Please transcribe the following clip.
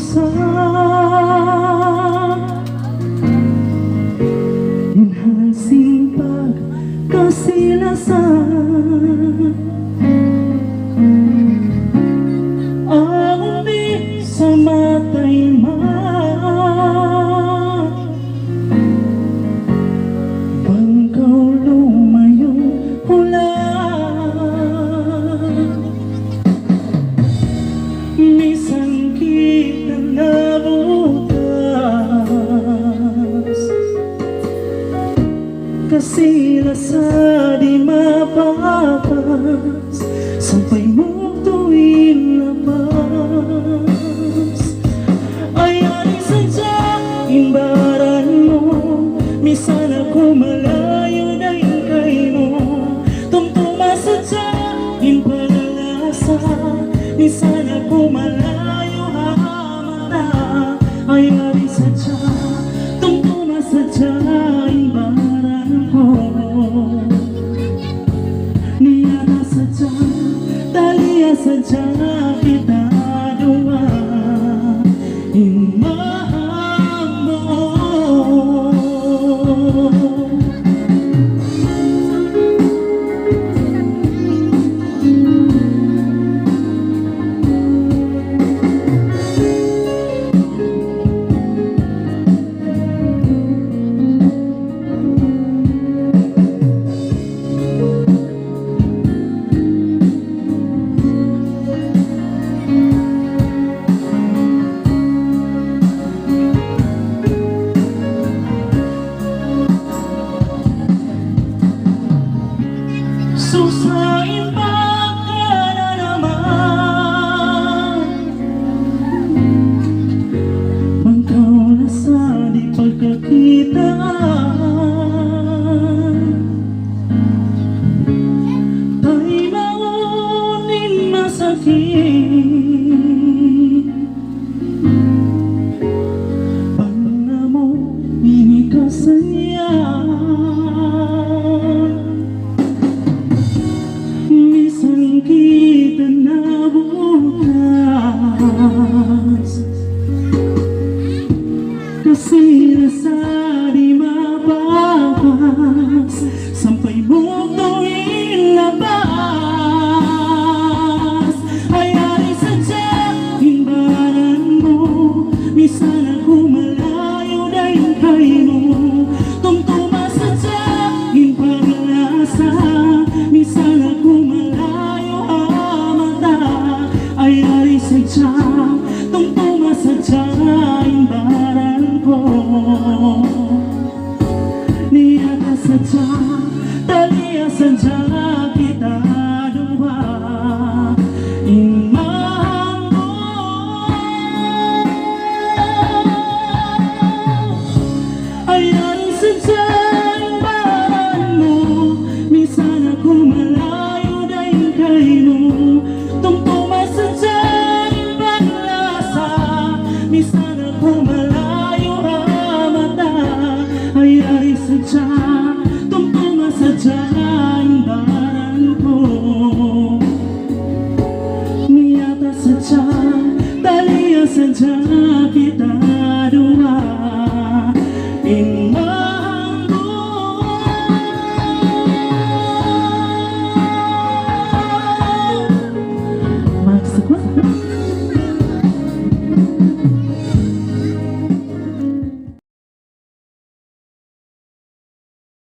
dusa inhasing pagkasilasan ang umi sa matay man bangkaw lumayong ulan minsan kita nabutas kasilasan di mapapas sampai mo tuwing labas ayari sadya imbaran mo minsan ako malayo na ingkay mo tumtuma sadya impalasa minsan ako malayo hamana ayari sadya tumtuma sadya imbaran ko niyata sadya talia sadya kita dua imahal mo susahin pa ka na naman bangkaw na sa di pagkakitaan tayo maunin masakit pagna mo inikasayan minsan kita nabutas kasilasan di mapapas sampai mo tuwing labas ayari sadya imbaran mo minsan ako malayo na ingkay mo tumtuma sadya impaglasa minsan ako malayo amata ayari sadya tumtuma sadya